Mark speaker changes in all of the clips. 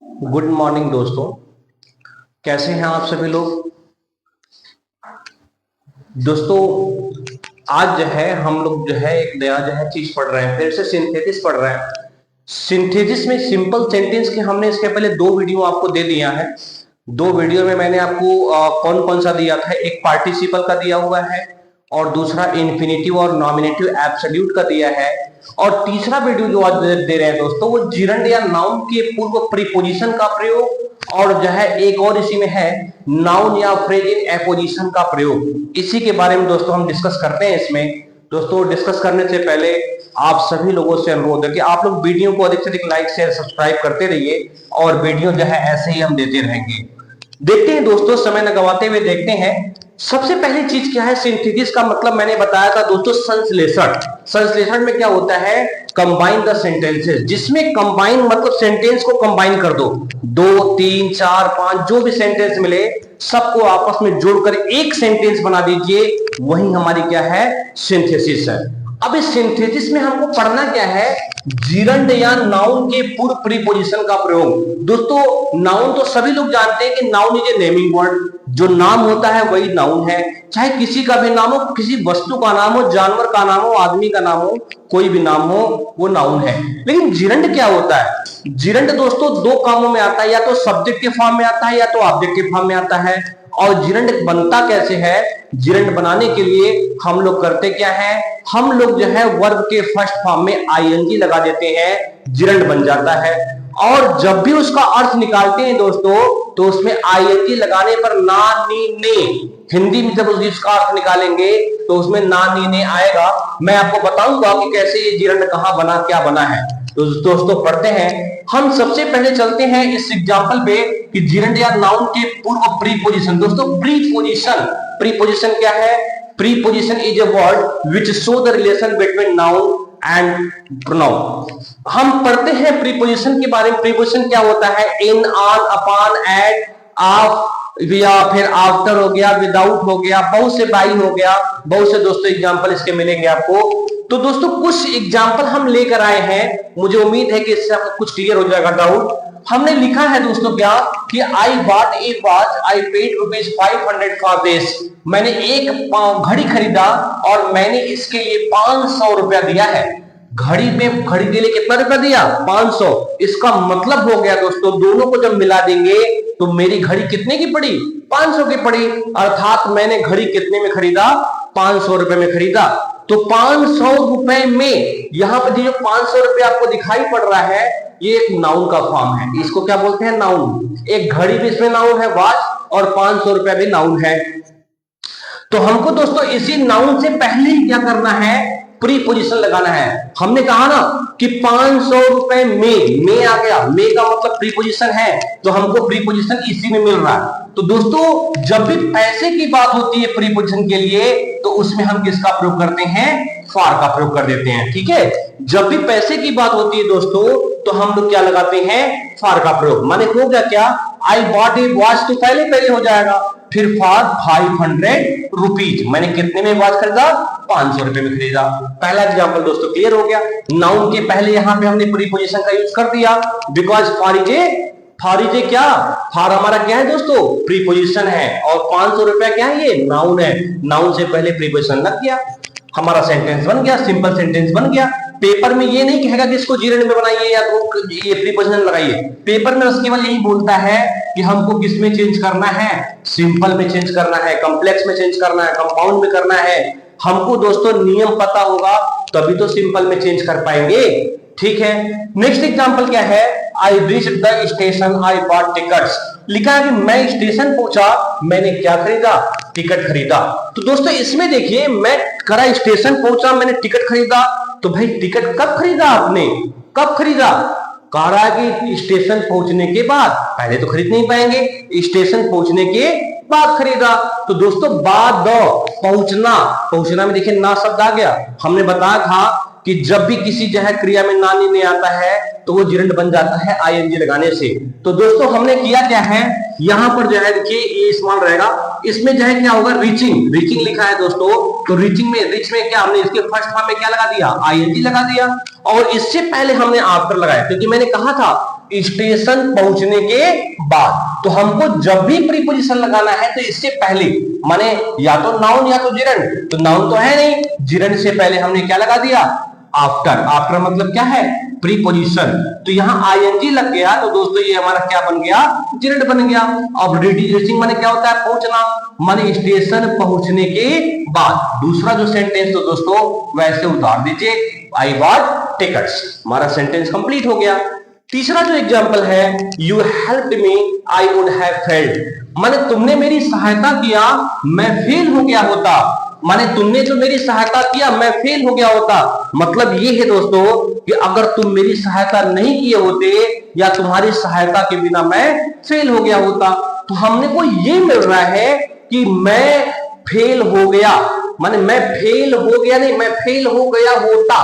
Speaker 1: Good morning दोस्तों। कैसे हैं आप सभी लोग। दोस्तों आज जो है हम लोग जो है एक नया जो है चीज पढ़ रहे हैं, फिर से सिंथेसिस पढ़ रहे हैं। सिंथेसिस में सिंपल सेंटेंस के हमने इसके पहले दो वीडियो आपको दे दिया है। दो वीडियो में मैंने आपको कौन कौन सा दिया था, एक पार्टिसिपल का दिया हुआ है और दूसरा इन्फिनेटिव और नॉमिनेटिव एब्सोल्यूट का दिया है। और तीसरा वीडियो जो आज दे रहे हैं दोस्तों वो जिरंड या नाउन के पूर्व प्रीपोजिशन का प्रयोग, और जो है एक और इसी में है नाउन या फ्रेज इन एपोजिशन का प्रयोग। इसी के बारे में दोस्तों हम डिस्कस करते हैं इसमें। दोस्तों डिस्कस करने से पहले आप सभी लोगों से अनुरोध है कि आप लोग वीडियो को अधिक से अधिक लाइक शेयर सब्सक्राइब करते रहिए और वीडियो जो है ऐसे ही हम देते रहेंगे। देखते हैं दोस्तों, समय न गवाते हुए देखते हैं। सबसे पहली चीज क्या है, सिंथेसिस का मतलब मैंने बताया था दोस्तों संश्लेषण। संश्लेषण में क्या होता है, कंबाइन द सेंटेंसेस, जिसमें कंबाइन मतलब सेंटेंस को कंबाइन कर दो, 2 3 4 5 जो भी सेंटेंस मिले सबको आपस में जोड़कर एक सेंटेंस बना दीजिए, वही हमारी क्या है, सिंथेसिस है। अब इस सिंथेसिस में हमको पढ़ना क्या है, जिरंड या नाउन के पूर्व प्रीपोजिशन का प्रयोग। दोस्तों नाउन तो सभी लोग जानते हैं कि noun is a naming word, जो नाम होता है वही नाउन है। चाहे किसी का भी नाम हो, किसी वस्तु का नाम हो, जानवर का नाम हो, आदमी का नाम हो, कोई भी नाम हो वो नाउन है। लेकिन जिरंड क्या होता है, जिरंड दोस्तों दो कामों में आता है, या तो सब्जेक्ट के फॉर्म में आता है या तो ऑब्जेक्ट के फॉर्म में आता है। और जिरंड बनता कैसे है, जिरंड बनाने के लिए हम लोग करते क्या है, हम लोग जो है वर्ब के फर्स्ट फॉर्म में आईएनजी लगा देते हैं, जिरंड बन जाता है। और जब भी उसका अर्थ निकालते हैं दोस्तों तो उसमें आईएनजी लगाने पर ना नी ने, हिंदी में जब उसका अर्थ निकालेंगे तो उसमें ना नी ने आएगा। मैं आपको बताऊंगा कि कैसे ये जिरंड कहां बना, क्या बना है। तो दोस्तों पढ़ते हैं। हम सबसे पहले चलते हैं इस एग्जांपल पे कि जिरंड या नाउन के पूर्व प्रीपोजिशन। दोस्तों प्रीपोजिशन, प्रीपोजिशन क्या है, preposition is a word which show the relation between noun and pronoun. हम पढ़ते हैं प्रीपोजिशन के बारे में। प्रीपोजिशन क्या होता है, इन, ऑन, अपॉन, एट, ऑफ, या फिर आफ्टर हो गया, विदाउट हो गया, बहुत से, बाई हो गया, बहुत से दोस्तों एग्जांपल इसके मिलेंगे आपको। तो दोस्तों कुछ एग्जांपल हम लेकर आए हैं, मुझे उम्मीद है कि इससे आपको कुछ क्लियर हो जाएगा डाउट। हमने लिखा है दोस्तों क्या कि I bought A watch, I paid ₹500 for this. मैंने एक घड़ी खरीदा और मैंने इसके लिए 500 रुपया दिया है। घड़ी में, घड़ी के लिए कितना रुपया दिया, 500। इसका मतलब हो गया दोस्तों दोनों को जब मिला देंगे तो मेरी घड़ी कितने की पड़ी, 500 की पड़ी। अर्थात मैंने घड़ी कितने में खरीदा, 500 रुपए में खरीदा। तो 500 रुपए में यहां पर जो 500 रुपए आपको दिखाई पड़ रहा है ये एक नाउन का फॉर्म है, इसको क्या बोलते हैं, नाउन। एक घड़ी भी इसमें नाउन है, वॉच, और 500 रुपया भी नाउन है। तो हमको दोस्तों इसी नाउन से पहले ही क्या करना है, प्रीपोजिशन लगाना है। हमने कहा ना कि 500 रुपए में आ गया, में का मतलब प्रीपोजिशन है, तो हमको प्रीपोजिशन इसी में मिल रहा है। तो दोस्तों जब भी पैसे की बात होती है प्रीपोजिशन के लिए तो उसमें हम किसका प्रयोग करते हैं, फॉर का प्रयोग कर देते हैं। ठीक है, जब भी पैसे की बात होती है दोस्तों तो हम लोग क्या लगाते हैं, फॉर का प्रयोग। माने हो गया क्या, आई बॉट ए वॉच तो पहले पहले हो जाएगा, फिर फॉर 500 रुपीज, मैंने कितने में वॉच खरीदा, 500 रुपए में खरीदा। पहला एग्जांपल दोस्तों क्लियर हो गया। नाउन के पहले यहां पे हमने प्रीपोजिशन का यूज कर दिया, बिकॉज फॉर इज ए क्या, फॉर हमारा क्या है दोस्तों, प्रीपोजिशन है, और 500 रुपया क्या है, ये नाउन है। नाउन से पहले प्रीपोजिशन लग गया, हमारा सेंटेंस बन गया, सिंपल सेंटेंस बन गया। पेपर में ये नहीं कहेगा कि इसको जिरंड में बनाइए या तो ये प्रीपोजिशन लगाइए। पेपर में बस केवल यही बोलता है कि हमको किस में चेंज करना है, सिंपल में चेंज करना है, कॉम्प्लेक्स में चेंज करना है, कंपाउंड में करना है। हमको दोस्तों नियम पता होगा तभी तो सिंपल में चेंज कर पाएंगे। ठीक है, नेक्स्ट एग्जांपल क्या है, I reached the station, I bought tickets. लिखा है कि मैं स्टेशन पहुंचा, मैंने क्या खरीदा, टिकट खरीदा। तो दोस्तों इसमें देखिए, मैं करा स्टेशन पहुंचा, मैंने टिकट खरीदा। तो भाई टिकट कब खरीदा आपने, कब खरीदा, कह रहा है कि स्टेशन पहुंचने के बाद, पहले तो खरीद नहीं पाएंगे, स्टेशन पहुंचने के बाद खरीदा। तो दोस्तों बाद पहुंचना, पहुंचना में देखिए ना शब्द आ गया। हमने बताया था कि जब भी किसी जो है क्रिया में नानी नहीं आता है तो वो जिरंड बन जाता है आईएनजी लगाने से। तो दोस्तों हमने किया क्या है, यहां पर जो है देखिए ये स्मॉल रहेगा, इसमें जो है क्या होगा, रीचिंग, रीचिंग लिखा है दोस्तों। तो रीचिंग में, रिच में क्या हमने इसके फर्स्ट फॉर्म में क्या लगा दिया, आईएनजी लगा दिया। और इससे पहले हमने आफ्टर लगाया, क्योंकि मैंने कहा था स्टेशन पहुंचने के बाद। तो हमको जब भी प्रीपोजिशन लगाना है तो इससे पहले, माने या तो नाउन या तो जिरंड। तो नाउन तो है नहीं, जिरंड से पहले हमने क्या लगा दिया, आफ्टर। आफ्टर मतलब क्या है, प्रीपोजिशन। तो यहां आईएनजी लग गया तो दोस्तों ये हमारा क्या बन गया, जिरंड बन गया। अब रीचिंग माने क्या होता है, पहुंचना, माने स्टेशन पहुंचने के बाद। दूसरा जो सेंटेंस तो दोस्तों वैसे उतार दीजिए, आई बॉट टिकट्स, हमारा सेंटेंस कंप्लीट हो गया। तीसरा जो एग्जांपल है, you helped me I would have failed, माने तुमने मेरी सहायता किया मैं फेल हो गया होता। माने तुमने जो मेरी सहायता किया मैं फेल हो गया होता। मतलब ये है दोस्तों कि अगर तुम मेरी सहायता नहीं किए होते या तुम्हारी सहायता के बिना मैं फेल हो गया होता। तो हमने को ये मिल रहा है कि मैं फेल हो गया, माने मैं फेल हो गया नहीं, मैं फेल हो गया होता।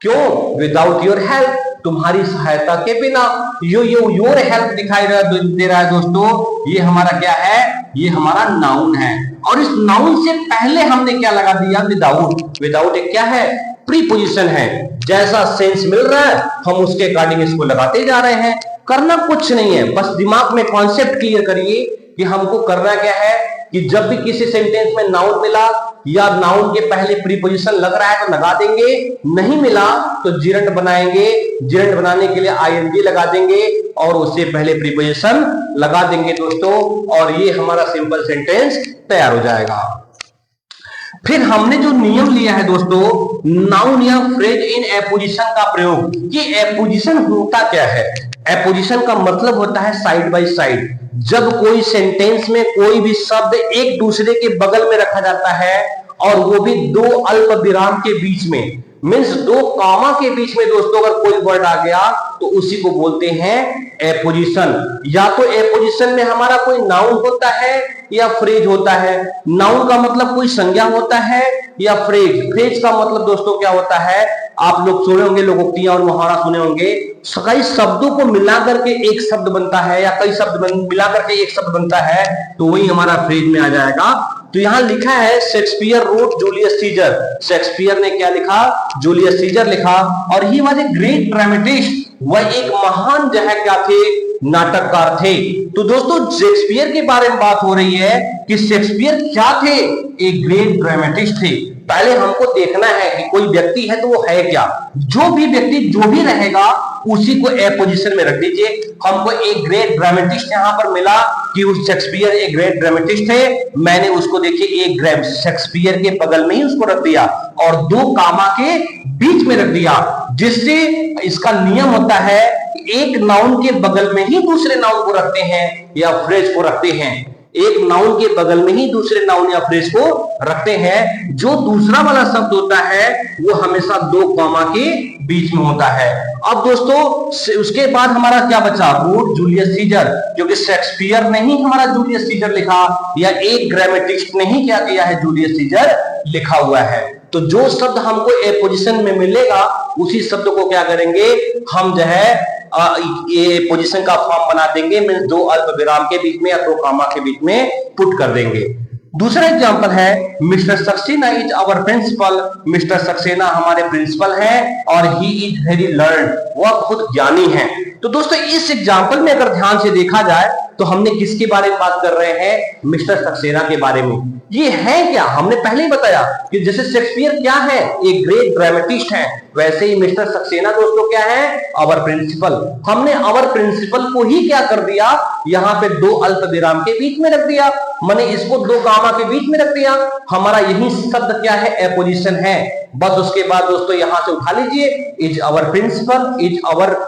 Speaker 1: क्यों, विदाउट योर हेल्प, तुम्हारी सहायता के बिना। योर हेल्प दिखाई दे रहा है दोस्तों, ये हमारा क्या है, ये हमारा नाउन है। और इस नाउन से पहले हमने क्या लगा दिया, विदाउट। विदाउट एक क्या है, प्रीपोजिशन है। जैसा सेंस मिल रहा है हम उसके अकॉर्डिंग इसको लगाते जा रहे हैं। करना कुछ नहीं है, बस दिमाग में कॉन्सेप्ट क्लियर करिए कि हमको करना क्या है, कि जब भी किसी सेंटेंस में नाउन मिला या नाउन के पहले प्रीपोजिशन लग रहा है तो लगा देंगे, नहीं मिला तो जिरंड बनाएंगे। जिरंड बनाने के लिए आईएनजी लगा देंगे और उससे पहले प्रीपोजिशन लगा देंगे दोस्तों, और ये हमारा सिंपल सेंटेंस तैयार हो जाएगा। फिर हमने जो नियम लिया है दोस्तों, नाउन या फ्रेज इन एपोजिशन का प्रयोग। ये एपोजिशन होता क्या है, एपोजिशन का मतलब होता है साइड बाय साइड। जब कोई सेंटेंस में कोई भी शब्द एक दूसरे के बगल में रखा जाता है और वो भी दो अल्प विराम के बीच में, मीन्स दो कामा के बीच में दोस्तों अगर कोई वर्ड आ गया तो उसी को बोलते हैं एपोजिशन। या तो एपोजिशन में हमारा कोई नाउन होता है या फ्रेज होता है। नाउन का मतलब कोई संज्ञा होता है या फ्रेज। फ्रेज का मतलब दोस्तों क्या होता है, आप लोग सुने होंगे, लोकोक्तियां और मुहावरा सुने होंगे, कई शब्दों को मिला करके एक शब्द बनता है या कई शब्द मिला करके एक शब्द बनता है, तो वही हमारा फ्रेज में आ जाएगा। तो यहां लिखा है Shakespeare wrote Julius Caesar. Shakespeare ने क्या लिखा, जूलियस सीजर लिखा। और he was a great dramatist, वह एक महान जो है क्या थे, नाटककार थे। तो दोस्तों शेक्सपियर के बारे में बात हो रही है कि शेक्सपियर क्या थे, एक ग्रेट ड्रामेटिस्ट थे। पहले हमको देखना है कि कोई व्यक्ति है तो वो है क्या। जो भी व्यक्ति जो भी रहेगा उसी को एपोजिशन में रख दीजिए। हमको एक ग्रेट ड्रामेटिस्ट यहां पर मिला कि उस शेक्सपियर एक ग्रेट ड्रामेटिस्ट थे, मैंने उसको देखिए एक ग्रेट शेक्सपियर के बगल में ही उसको रख दिया और दो कामा के बीच में रख दिया, जिससे इसका नियम होता है एक नाउन के बगल में ही दूसरे नाउन को रखते हैं या फ्रेज को रखते हैं। एक नाउन के बगल में ही दूसरे नाउन या फ्रेज को रखते हैं। जो दूसरा वाला शब्द होता है वो हमेशा दो कॉमा के बीच में होता है। अब दोस्तों उसके बाद हमारा क्या बचा, रूट जूलियस सीजर, क्योंकि शेक्सपियर ने ही हमारा जूलियस सीजर लिखा या एक ग्रामेटिस्ट ने ही क्या किया है, जूलियस सीजर लिखा हुआ है। तो जो शब्द हमको एपोजिशन में मिलेगा उसी शब्द को क्या करेंगे हम, जो है ये पोजीशन का फॉर्म बना देंगे, मींस दो अल्प विराम के बीच में या दो कामा के बीच में पुट कर देंगे। दूसरा एग्जांपल है, mister Saxena is our principal. Mister Saxena हमारे प्रिंसिपल हैं और ही इज वेरी लर्न, वह बहुत ज्ञानी हैं। तो दोस्तों इस एग्जांपल में अगर ध्यान से देखा जाए तो हमने किसके बारे में बात कर रहे हैं, मिस्टर सक्सेना के बारे में। ये है क्या, हमने पहले ही बताया कि जैसे शेक्सपियर क्या है, एक ग्रेट ड्रामेटिस्ट है, वैसे ही मिस्टर सक्सेना दोस्तों क्या है, आवर प्रिंसिपल। हमने आवर प्रिंसिपल को ही क्या कर दिया, यहाँ पे दो अल्प विराम के बीच में रख दिया, माने इसको दो गामा के बीच में रख दिया। हमारा यही शब्द क्या है, एपोजिशन है। बस उसके बाद दोस्तों यहां से उठा लीजिए, is our principal, is our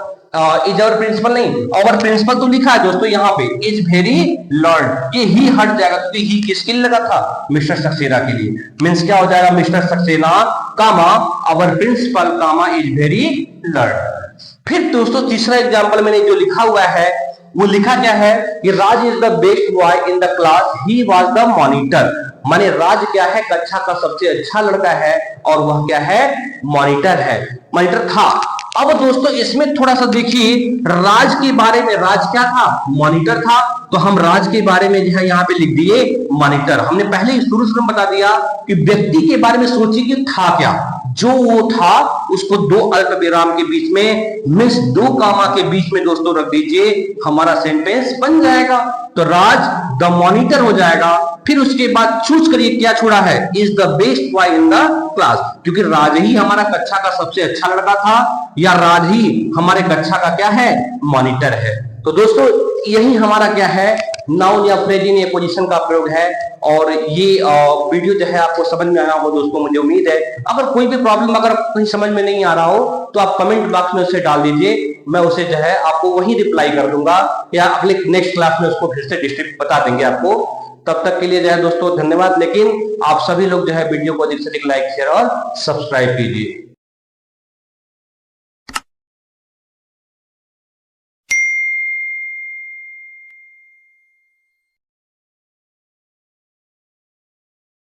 Speaker 1: principal नहीं, आवर प्रिंसिपल तो लिखा है दोस्तों यहाँ पे, इज वेरी लर्न, ये ही हट जाएगा क्योंकि ही किसके लिए लगा था, मिस्टर सक्सेना के लिए। मींस क्या हो जाएगा, mister Saxena comma our principal comma is very learn. फिर दोस्तों तीसरा एग्जांपल मैंने जो लिखा हुआ है वो लिखा क्या है कि Raj is the best boy in the class, he was the monitor. माने राज क्या है, कक्षा का सबसे अच्छा लड़का है और वह क्या है, मॉनिटर है, मॉनिटर था। अब दोस्तों इसमें थोड़ा सा देखिए राज के बारे में, राज क्या था, मॉनिटर था। तो हम राज के बारे में जो है यहाँ पे लिख दिए मॉनिटर। हमने पहले ही शुरू में बता दिया कि व्यक्ति के बारे में सोचिए कि था क्या, जो वो था उसको दो अल्प विराम के बीच में मिस दो कामा के बीच में दोस्तों रख दीजिए, हमारा सेंटेंस बन जाएगा। तो राज द मॉनिटर हो जाएगा। फिर उसके बाद चूज करिए क्या छोड़ा है, is the best boy in the class, क्योंकि राज ही हमारा कक्षा का सबसे अच्छा लड़का था या राज ही हमारे कक्षा का क्या है, मॉनिटर है। तो दोस्तों यही हमारा क्या है, नाउन या फ्रेज इन पोजीशन का प्रयोग है। और ये वीडियो जो है आपको समझ में आया हो दोस्तों, मुझे उम्मीद है। अगर कोई भी प्रॉब्लम अगर कहीं समझ में नहीं आ रहा हो तो आप कमेंट बॉक्स में उसे डाल दीजिए, मैं उसे जो है आपको वही रिप्लाई कर दूंगा या अगले नेक्स्ट क्लास में उसको फिर से डिस्ट्रिक्ट बता देंगे आपको। तब तक के लिए जो है दोस्तों धन्यवाद। लेकिन आप सभी लोग जो है वीडियो को अधिक से अधिक लाइक शेयर और सब्सक्राइब कीजिए।